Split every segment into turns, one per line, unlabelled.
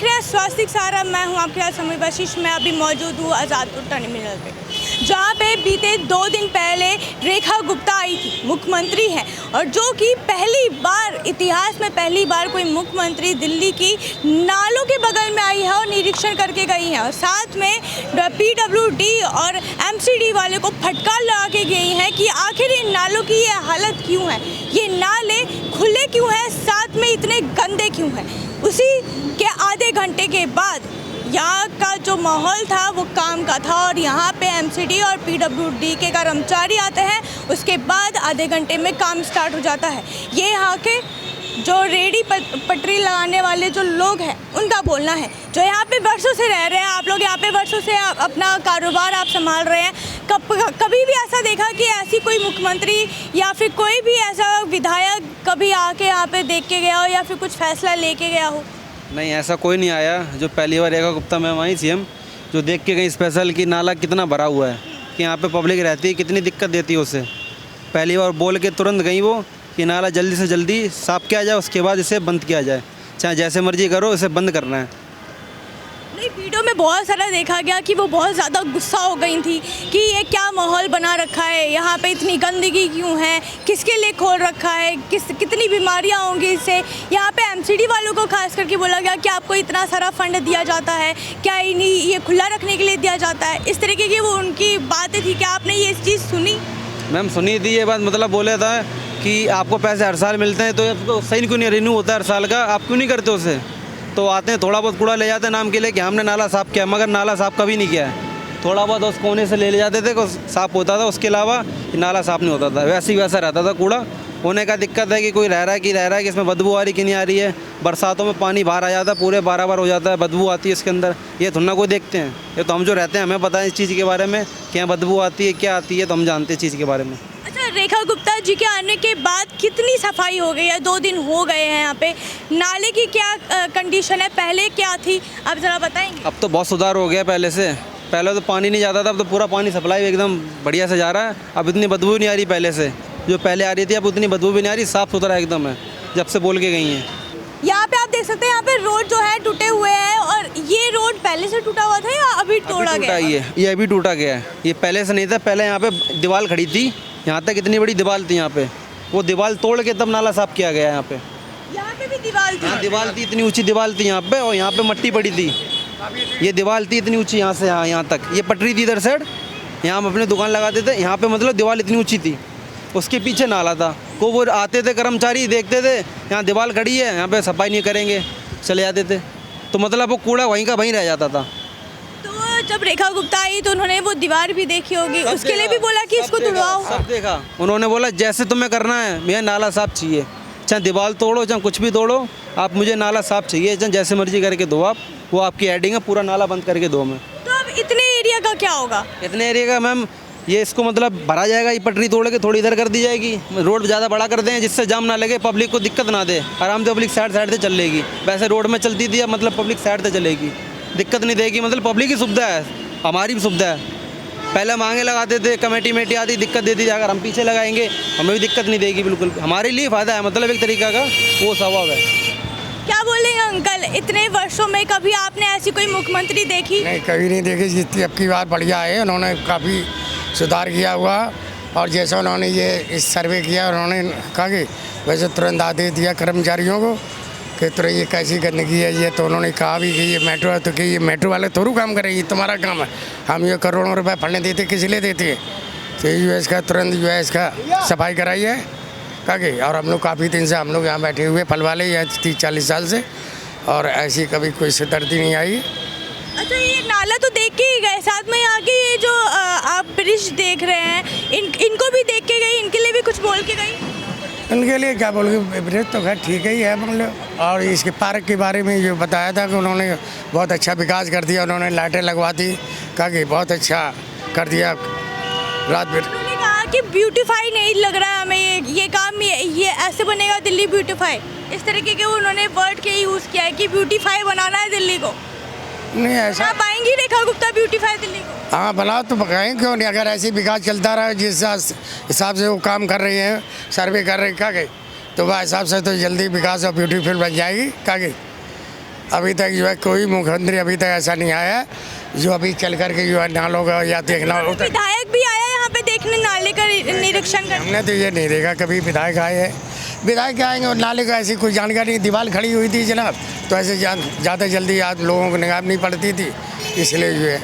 रहे हैं स्वास्थ्य सारा। मैं हूं आपके साथ समय बशीष। मैं अभी मौजूद हूं आज़ादपुर टर्मिनल पे, जहां पे बीते 2 दिन पहले रेखा गुप्ता आई थी, मुख्यमंत्री हैं, और जो कि पहली बार इतिहास में पहली बार कोई मुख्यमंत्री दिल्ली की नालों के बगल में आई है और निरीक्षण करके गई हैं, और साथ में PWD और MCD वाले को फटकार लगा के गई हैं कि आखिर इन नालों की ये हालत क्यों है, ये नाले खुले क्यों हैं, साथ में इतने गंदे क्यों हैं। उसी के आधे घंटे के बाद यहाँ का जो माहौल था वो काम का था, और यहाँ पे MCD और PWD के कर्मचारी आते हैं, उसके बाद आधे घंटे में काम स्टार्ट हो जाता है। ये यहाँ के जो रेडी पटरी लगाने वाले जो लोग हैं उनका बोलना है, जो यहाँ पे वर्षों से रह रहे हैं। आप लोग यहाँ पे वर्षों से अपना कारोबार आप संभाल रहे हैं। कभी भी ऐसा देखा कि ऐसी कोई मुख्यमंत्री या फिर कोई भी ऐसा विधायक कभी आके यहाँ पे देख के गया हो या फिर कुछ फैसला लेके गया हो?
नहीं, ऐसा कोई नहीं आया। जो पहली बार रेखा गुप्ता मैम आई CM, जो देख के गई स्पेशल कि नाला कितना भरा हुआ है, कि यहाँ पे पब्लिक रहती है, कितनी दिक्कत देती है उसे। पहली बार बोल के तुरंत गई वो कि नाला जल्दी से जल्दी साफ़ किया जाए, उसके बाद इसे बंद किया जाए, चाहे जैसे मर्जी करो, इसे बंद करना है।
नहीं, वीडियो में बहुत सारा देखा गया कि वो बहुत ज़्यादा गुस्सा हो गई थी कि ये क्या माहौल बना रखा है, यहाँ पे इतनी गंदगी क्यों है, किसके लिए खोल रखा है, कितनी बीमारियाँ होंगी इससे। यहाँ पे MCD वालों को खास करके बोला गया कि आपको इतना सारा फंड दिया जाता है, क्या इन्हीं ये खुला रखने के लिए दिया जाता है, इस तरीके की वो उनकी बातें थी। क्या आपने ये चीज़ सुनी?
मैम सुनी थी ये बात, मतलब बोला था कि आपको पैसे हर साल मिलते हैं, तो सही क्यों नहीं रिन्यू होता है हर साल का, आप क्यों नहीं करते उसे? तो आते हैं थोड़ा बहुत कूड़ा ले जाते हैं नाम के लिए कि हमने नाला साफ़ किया, मगर नाला साफ़ कभी नहीं किया है। थोड़ा बहुत उस कोने से ले जाते थे, साफ़ होता था, उसके अलावा नाला साफ़ नहीं होता था, वैसे ही वैसा रहता था कूड़ा। होने का दिक्कत है कि कोई रह रहा है कि इसमें बदबू आ रही कि नहीं आ रही है। बरसातों में पानी बाहर आ जाता है, पूरे 12 बार हो जाता है, बदबू आती है इसके अंदर। ये थोड़ा ना कोई देखते हैं, ये तो हम जो रहते हैं हमें पता है इस चीज़ के बारे में, क्या बदबू आती है, क्या आती है, तो हम जानते हैं चीज़ के बारे में।
अच्छा, रेखा गुप्ता जी के आने के बाद कितनी सफाई हो गई है? 2 दिन हो गए हैं यहाँ पे। नाले की क्या कंडीशन है, पहले क्या थी, आप ज़रा बताएंगे?
अब तो बहुत सुधार हो गया पहले से। पहले तो पानी नहीं जाता था, अब तो पूरा पानी सप्लाई एकदम बढ़िया से जा रहा है। अब इतनी बदबू नहीं आ रही पहले से, जो पहले आ रही थी अब उतनी बदबू भी नहीं आ रही, साफ़ सुथरा एकदम है, जब से बोल के गई हैं।
यहाँ पे आप देख सकते हैं, यहाँ पे रोड जो है टूटे हुए हैं, और ये रोड पहले से टूटा हुआ था या अभी तोड़ा गया?
ये अभी टूटा गया है, ये पहले से नहीं था। पहले यहाँ पे दीवार खड़ी थी, यहाँ तक इतनी बड़ी दीवार थी यहाँ पे, वो दीवार तोड़ के तब नाला साफ़ किया गया। यहाँ पे
भी दीवार थी?
हाँ, दीवार थी, इतनी ऊंची दीवार थी यहाँ पे, और यहाँ पे मट्टी पड़ी थी। ये दीवार थी इतनी ऊंची, यहाँ से यहाँ तक, ये पटरी थी इधर साइड, यहाँ हम अपने दुकान लगाते थे, यहाँ पे मतलब दीवार इतनी ऊंची थी, उसके पीछे नाला था। वो आते थे कर्मचारी, देखते थे यहाँ दीवार खड़ी है, यहाँ पे सफाई नहीं करेंगे, चले जाते थे। तो मतलब वो कूड़ा वहीं का वहीं रह जाता था।
तो जब रेखा गुप्ता आई तो उन्होंने वो दीवार भी देखी होगी, उसके लिए भी बोला कि इसको तुड़वाओ?
सब देखा, उन्होंने बोला जैसे तुम्हें करना है, मुझे नाला साफ चाहिए, चाहे दीवार तोड़ो चाहे कुछ भी तोड़ो, आप मुझे नाला साफ चाहिए, चाहे जैसे मर्जी करके दो आप, वो आपकी एडिंग है, पूरा नाला बंद करके दो। मैं
तो अब इतने एरिया का क्या होगा?
इतने एरिया का मैम ये इसको मतलब भरा जाएगा, ये पटरी तोड़ के थोड़ी इधर कर दी जाएगी, रोड ज़्यादा बड़ा कर दें जिससे जाम ना लगे, पब्लिक को दिक्कत ना दे, आराम से पब्लिक साइड से चल लेगी। वैसे रोड में चलती थी, अब मतलब पब्लिक साइड से चलेगी, दिक्कत नहीं देगी, मतलब पब्लिक की सुविधा है, हमारी भी सुविधा है। पहले मांगे लगाते थे, कमेटी आती दिक्कत देती थी, अगर हम पीछे लगाएंगे हमें भी दिक्कत नहीं देगी, बिल्कुल हमारे लिए फ़ायदा है, मतलब एक तरीका का वो स्वभाव है।
क्या बोलेंगे अंकल, इतने वर्षों में कभी आपने ऐसी कोई मुख्यमंत्री देखी?
नहीं, कभी नहीं देखी, जितनी अब की बार बढ़िया है, उन्होंने काफ़ी सुधार किया हुआ, और जैसा उन्होंने ये इस सर्वे किया, उन्होंने कहा कि वैसे तुरंत आदेश दिया कर्मचारियों को कि तुरंत ये कैसी गंदगी है ये, तो उन्होंने कहा भी कि ये मेट्रो है, तो कि ये मेट्रो वाले थोड़ू काम करेंगे, तुम्हारा काम है, हम ये करोड़ों रुपए फंड देते किस लिए देते हैं, तो यूएस का तुरंत यूएस का सफाई कराई है कहा। और हम लोग काफ़ी दिन से हम लोग यहाँ बैठे हुए फल वाले यहाँ 30-40 साल से, और ऐसी कभी कोई सिदर्दी नहीं आई।
अच्छा, ये नाला तो देख के ही गए, साथ में यहाँ के ये जो आप ब्रिज देख रहे हैं, इनको भी देख के गई, इनके लिए भी कुछ बोल के गई?
उनके लिए क्या बोल के, ब्रिज तो खैर ठीक ही है मतलब, और इसके पार्क के बारे में ये बताया था कि उन्होंने बहुत अच्छा विकास कर दिया, उन्होंने लाइटें लगवा दी, कहा कि बहुत अच्छा कर दिया रात भर।
उन्होंने कहा कि ब्यूटीफाई नहीं लग रहा है हमें ये काम, ये ऐसे बनेगा दिल्ली ब्यूटीफाई, इस तरीके के उन्होंने वर्ड के यूज़ किया है कि ब्यूटीफाई बनाना है दिल्ली को।
नहीं ऐसा
आप आएंगी रेखा गुप्ता ब्यूटीफाई दिल्ली को?
हाँ बनाओ तो पकाएँ, क्यों नहीं, अगर ऐसे विकास चलता रहा जिस हिसाब से वो काम कर रही हैं, सर्वे कर रही क्या गई, तो वह हिसाब से तो जल्दी विकास और ब्यूटीफुल बन जाएगी क्या गई। अभी तक जो है कोई मुख्यमंत्री अभी तक ऐसा नहीं आया है जो अभी चल करके जो है नालों का या देखना होता।
विधायक भी आया यहाँ पे देखने, नाले का निरीक्षण करने।
हमने तो ये नहीं देखा कभी विधायक आए हैं। विधायक आएंगे और नाले का ऐसी कोई जानकारी नहीं। दीवार खड़ी हुई थी जनाब, तो ऐसे ज़्यादा जल्दी आज लोगों को निगाह नहीं पड़ती थी, इसलिए जो है।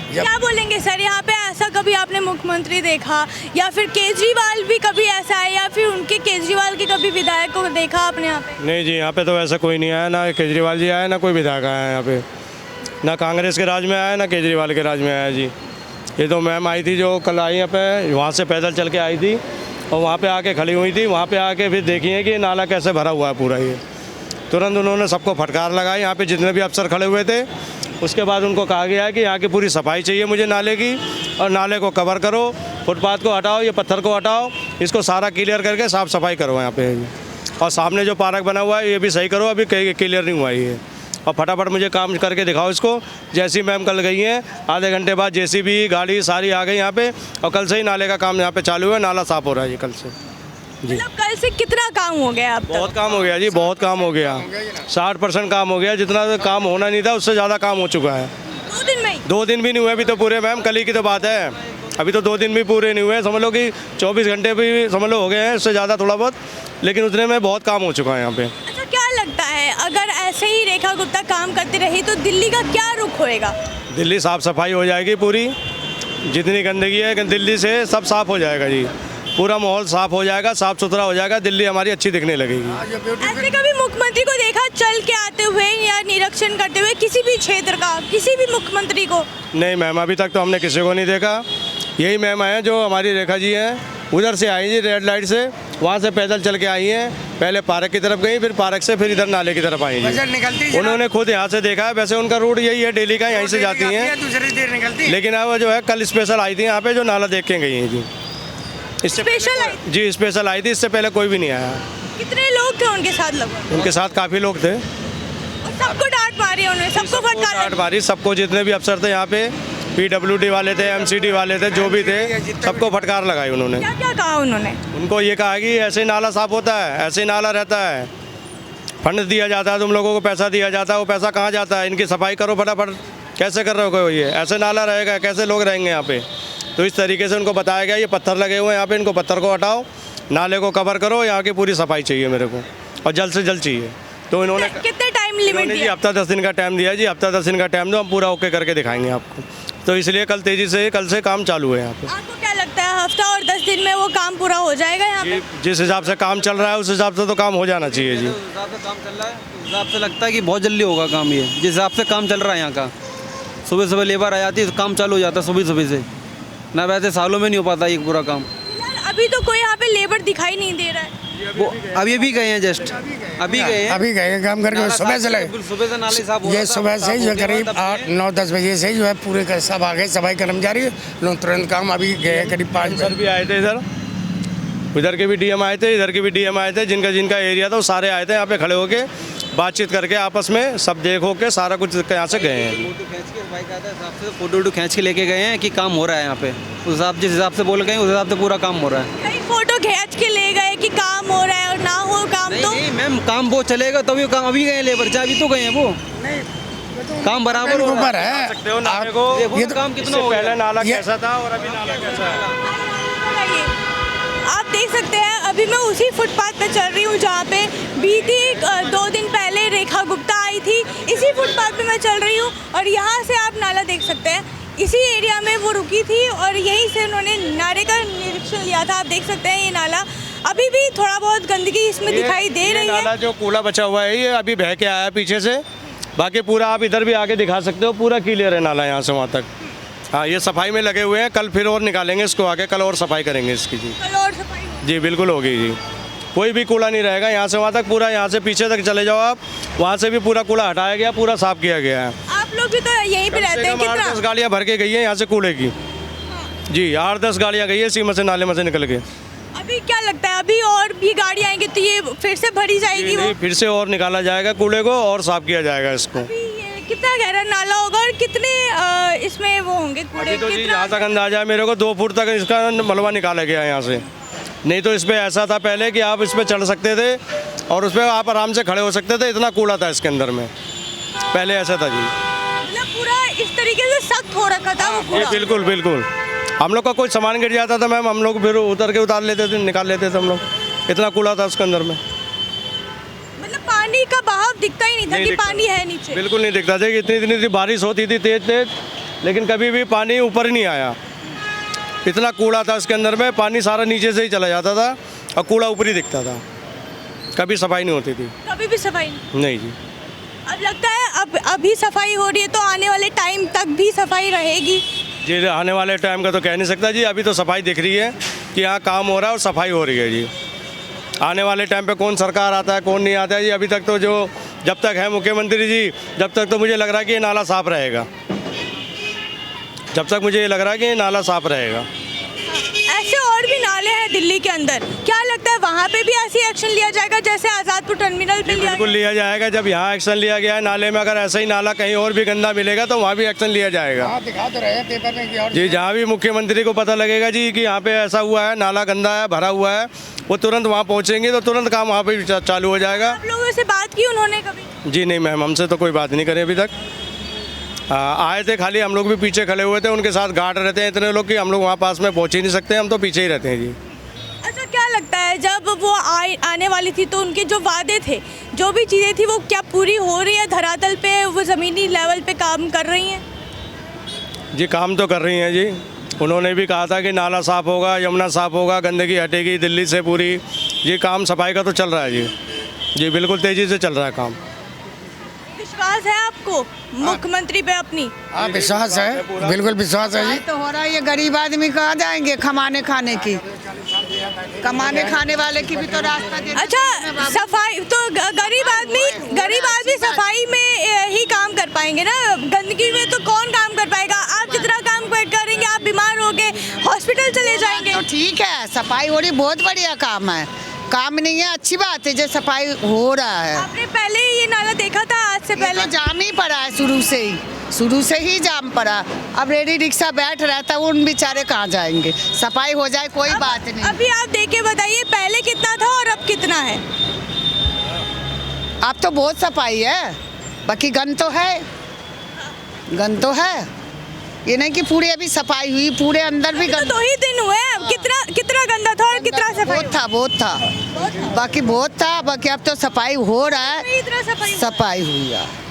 क्या बोलेंगे सर, यहाँ पे ऐसा कभी आपने मुख्यमंत्री देखा या फिर केजरीवाल भी कभी ऐसा है, या फिर उनके केजरीवाल के कभी विधायक को देखा आपने यहाँ पे?
नहीं जी, यहाँ पे तो ऐसा कोई नहीं आया, ना केजरीवाल जी आया, ना कोई विधायक आया यहाँ पे, ना कांग्रेस के राज में आया, ना केजरीवाल के राज में आया जी। ये तो मैम आई थी जो कल आई यहाँ पे, वहाँ से पैदल चल के आई थी और वहाँ पे आके खड़ी हुई थी। वहाँ पे आके फिर देखी है कि नाला कैसे भरा हुआ है पूरा। ये तुरंत उन्होंने सबको फटकार लगाई, यहाँ पे जितने भी अफसर खड़े हुए थे। उसके बाद उनको कहा गया है कि यहाँ की पूरी सफाई चाहिए मुझे नाले की, और नाले को कवर करो, फुटपाथ को हटाओ, ये पत्थर को हटाओ, इसको सारा क्लियर करके साफ़ सफाई करो यहाँ पे। और सामने जो पार्क बना हुआ है ये भी सही करो, अभी कहीं क्लियर नहीं हुआ ये। और फटाफट मुझे काम करके दिखाओ इसको। जैसी मैम कल गई हैं, आधे घंटे बाद जेसीबी गाड़ी सारी आ गई यहाँ पे, और कल से ही नाले का काम यहाँ पे चालू है। नाला साफ़ हो रहा है जी कल से जी।
मतलब कल से कितना काम हो गया अब तक?
बहुत काम हो गया जी, बहुत काम हो गया। 60% काम हो गया। जितना काम होना नहीं था उससे ज़्यादा काम हो चुका है।
2 दिन में ही?
2 दिन भी नहीं हुए अभी तो पूरे मैम, कल ही की तो बात है। अभी तो 2 दिन भी पूरे नहीं हुए, समझ लो कि 24 घंटे भी समझ लो हो गए हैं, उससे ज़्यादा थोड़ा बहुत, लेकिन उतने में बहुत काम हो चुका है यहाँ पे।
अच्छा, क्या लगता है अगर ऐसे ही रेखा गुप्ता काम करती रही तो दिल्ली का क्या रुख होएगा?
दिल्ली साफ़ सफाई हो जाएगी पूरी, जितनी गंदगी है दिल्ली से सब साफ़ हो जाएगा जी। पूरा माहौल साफ़ हो जाएगा, साफ़ सुथरा हो जाएगा, दिल्ली हमारी अच्छी दिखने लगेगी।
ऐसे कभी मुख्यमंत्री को देखा चल के आते हुए या निरीक्षण करते हुए किसी भी क्षेत्र का, किसी भी मुख्यमंत्री को?
नहीं मैम, अभी तक तो हमने किसी को नहीं देखा। यही मैम आए जो हमारी रेखा जी हैं, उधर से आई जी रेड लाइट से, वहाँ से पैदल चल के आई हैं। पहले पार्क की तरफ गई, फिर पार्क से फिर इधर नाले की तरफ आई जी। उन्होंने खुद यहाँ से देखा है, वैसे उनका रूट यही है डेली का, यहीं से जाती हैं। लेकिन अब जो है कल स्पेशल आई थी यहाँ पे, जो नाला देख के गई हैं जी।
Special I?
Ji special I थी, इससे पहले कोई भी नहीं आया।
कितने लोग थे उनके साथ लगभग?
उनके साथ काफ़ी लोग थे।
और सबको डांट मारी उन्होंने, सबको फटकार
डांट मारी सबको, जितने भी अफसर थे यहाँ पे, PWD वाले थे, MCD वाले थे, जो भी थे, सबको फटकार लगाई उन्होंने।
क्या क्या कहा उन्होंने?
उनको ये कहा कि ऐसे ही नाला साफ होता है, ऐसे ही नाला रहता है, फंड दिया जाता है, तुम लोगों को पैसा दिया जाता है, वो पैसा कहाँ जाता है, इनकी सफाई करो फटाफट। कैसे कर रहे हो ये, ऐसे नाला रहेगा, कैसे लोग रहेंगे यहाँ पे? तो इस तरीके से उनको बताया गया ये पत्थर लगे हुए हैं यहाँ पे, इनको पत्थर को हटाओ, नाले को कवर करो, यहाँ की पूरी सफाई चाहिए मेरे को, और जल्द से जल्द चाहिए। तो इन्होंने
कितने टाइम लिमिट
जी
दिया?
हफ्ता 10 दिन का टाइम दिया जी, हफ्ता 10 दिन का टाइम दो, हम पूरा ओके करके दिखाएंगे आपको। तो इसलिए कल तेज़ी से, कल से काम चालू है यहाँ पे।
आपको क्या लगता है हफ्ता और 10 दिन में वो काम पूरा हो जाएगा यहाँ पे?
जिस हिसाब से काम चल रहा है उस हिसाब से तो काम हो जाना चाहिए जी।
जिस हिसाब से काम चल रहा है उस हिसाब से लगता है कि बहुत जल्दी होगा काम। ये जिस हिसाब से काम चल रहा है यहाँ का, सुबह सुबह लेबर आ जाती है तो काम चालू हो जाता है सुबह सुबह से, ना वैसे सालों में नहीं हो पाता ये पूरा काम।
यार अभी तो कोई यहाँ पे लेबर दिखाई नहीं दे रहा है।
वो अभी भी गए हैं, जस्ट अभी गए हैं,
अभी गए काम करके सुबह से लगे।
सुबह से नाले साफ हो रहा
ये
था,
सुबह से जो करीब 8-9-10 बजे से जो है पूरे का सब आ गए, सफाई कर्मचारी लोग तुरंत काम। अभी गए करीब 5
सर भी आए थे इधर के भी DM आए थे, इधर के भी DM आए थे, जिनका जिनका एरिया था वो सारे आए थे यहाँ पे खड़े होके बातचीत करके आपस में सब देखो के सारा कुछ यहाँ से गए हैं।
फोटो खींच के बाइक आता है हिसाब से फोटो खींच के लेके गए हैं कि काम हो रहा है यहाँ पे, उस हिसाब जिस हिसाब से बोल गए उस हिसाब से पूरा काम हो रहा है।
कहीं फोटो खींच के ले गए कि काम हो रहा है और ना हो काम तो?
नहीं मैम, काम वो चलेगा तभी काम। अभी गए लेबर, चाहे अभी तो गए हैं वो, काम बराबर हो रहा
है।
सकते हो नाले को,
ये तो काम कितना हो
पहले
गया।
नाला कैसा था और अभी नाला कैसा है।
आप देख सकते हैं अभी मैं उसी फुटपाथ पे चल रही हूँ जहाँ पे बीती 2 दिन पहले रेखा गुप्ता आई थी। इसी फुटपाथ पे मैं चल रही हूँ और यहाँ से आप नाला देख सकते हैं। इसी एरिया में वो रुकी थी और यहीं से उन्होंने नाले का निरीक्षण लिया था। आप देख सकते हैं ये नाला अभी भी थोड़ा बहुत गंदगी इसमें दिखाई दे रही है।
नाला जो कूड़ा बचा हुआ है ये अभी बह के आया पीछे से, बाकी पूरा आप इधर भी आके दिखा सकते हो, पूरा क्लियर है नाला यहाँ से वहाँ तक। हाँ, ये सफाई में लगे हुए हैं, कल फिर और निकालेंगे इसको आगे, कल और सफाई करेंगे इसकी जी।
कल और सफाई
जी बिल्कुल होगी जी, कोई भी कूड़ा नहीं रहेगा यहाँ से वहाँ तक, पूरा यहाँ से पीछे तक चले जाओ आप, वहाँ से भी पूरा कूड़ा हटाया गया, पूरा साफ किया गया है।
आप लोग भी तो यहीं पे रहते हैं।
8-10 गाड़ियाँ भर के गई है यहाँ से कूड़े की जी, 8-10 गाड़ियाँ गई है सीमा से नाले में से निकल के।
अभी क्या लगता है अभी और भी गाड़ी आएंगी तो ये फिर से भरी जाएगी? वो
फिर से और निकाला जाएगा कूड़े को और साफ किया जाएगा इसको।
अभी ये कितना गहरा नाला होगा और कितने इसमें वो होंगे कूड़े?
अभी तो जी यहाँ तक अंदाजा है मेरे को 2 फुट तक इसका मलबा निकाला गया है यहाँ से, नहीं तो इस पर ऐसा था पहले कि आप इस पर चढ़ सकते थे और उस पर आप आराम से खड़े हो सकते थे, इतना कूड़ा था इसके अंदर में, पहले ऐसा था जी।
मतलब पूरा इस तरीके से सख्त हो रखा था वो
जी
कूड़ा।
बिल्कुल बिल्कुल, हम लोग का कोई सामान गिर जाता था मैम, हम लोग फिर उतार लेते थे, निकाल लेते थे हम लोग, इतना कूड़ा था उसके अंदर में।
मतलब पानी का बहाव दिखता ही नहीं था
नहीं
कि
दिखता।
पानी है नीचे।
बिल्कुल नहीं दिखता था कि इतनी बारिश होती थी तेज तेज, लेकिन कभी भी पानी ऊपर नहीं आया, इतना कूड़ा था इसके अंदर में, पानी सारा नीचे से ही चला जाता था और कूड़ा ऊपर ही दिखता था, कभी सफाई नहीं होती थी।
कभी भी सफाई नहीं।
नहीं जी,
अब लगता है अब अभी सफाई हो रही है तो आने वाले टाइम तक भी सफाई रहेगी।
जी आने वाले टाइम का तो कह नहीं सकता जी, अभी तो सफाई दिख रही है कि यहाँ काम हो रहा है और सफाई हो रही है जी। आने वाले टाइम पे कौन सरकार आता है कौन नहीं आता है जी, अभी तक तो जो जब तक है मुख्यमंत्री जी, जब तक तो मुझे लग रहा है कि ये नाला साफ रहेगा, जब तक मुझे ये लग रहा है कि ये नाला साफ रहेगा।
ऐसे और भी नाले हैं दिल्ली के अंदर, क्या लगता है वहाँ पे भी ऐसी एक्शन लिया जाएगा जैसे आज़ादपुर टर्मिनल पे लिया
बिल्कुल लिया जाएगा, जब यहाँ एक्शन लिया गया है नाले में, अगर ऐसा ही नाला कहीं और भी गंदा मिलेगा तो वहाँ भी एक्शन लिया जाएगा।
हाँ, दिखा तो रहे हैं पेपर में कि और
जी जहाँ भी मुख्यमंत्री को पता लगेगा जी कि यहाँ पे ऐसा हुआ है, नाला गंदा है, भरा हुआ है, वो तुरंत वहाँ पहुँचेंगे तो तुरंत काम वहाँ पे भी चालू हो जाएगा।
आप लोगों से बात की उन्होंने कभी?
जी नहीं मैम, हमसे तो कोई बात नहीं करी अभी तक। आए थे खाली, हम लोग भी पीछे खड़े हुए थे, उनके साथ गार्ड रहते हैं इतने लोग कि हम लोग वहाँ पास में पहुँच ही नहीं सकते, हम तो पीछे ही रहते हैं जी।
अच्छा, क्या लगता है जब वो आने वाली थी तो उनके जो वादे थे, जो भी चीज़ें थी, वो क्या पूरी हो रही है धरातल पे, वो ज़मीनी लेवल पे काम कर रही हैं?
जी काम तो कर रही हैं जी, उन्होंने भी कहा था कि नाला साफ़ होगा, यमुना साफ़ होगा, गंदगी हटेगी दिल्ली से पूरी। जी काम सफाई का तो चल रहा है जी, जी बिल्कुल तेज़ी से चल रहा है काम।
विश्वास है आपको मुख्यमंत्री पे अपनी?
हाँ विश्वास है, बिल्कुल विश्वास है जी।
तो हो रहा है, ये गरीब आदमी कहाँ जाएंगे कमाने खाने की, कमाने खाने वाले की भी तो रास्ता देना
अच्छा,
चाहिए ना बाबू।
सफाई तो गरीब आदमी सफाई में ही काम कर पाएंगे ना, गंदगी में तो कौन काम कर पाएगा? आप जितना काम करेंगे आप बीमार होगे, हॉस्पिटल चले जाएंगे।
तो ठीक है, सफाई हो रही, बहुत बढ़िया काम है, काम नहीं है, अच्छी बात है जो सफाई हो रहा है।
आपने पहले ये नाला देखा था आज से
ये
पहले?
तो जाम ही पड़ा है शुरू से ही जाम पड़ा। अब रेडी रिक्शा बैठ रहता है, उन बेचारे कहाँ जाएंगे, सफाई हो जाए कोई बात नहीं।
अभी आप देख के बताइए पहले कितना था और अब कितना है?
अब तो बहुत सफाई है, बाकी गंद तो है, गंद तो है, ये नहीं कि पूरे अभी सफाई हुई, पूरे अंदर भी
तो
गंद।
2 ही दिन हुए हैं, कितना गंदा था और कितना सफाई?
बहुत था, बाकी बहुत था, बाकी अब तो सफाई हो रहा है,
इतना सफाई
सफाई हुई है।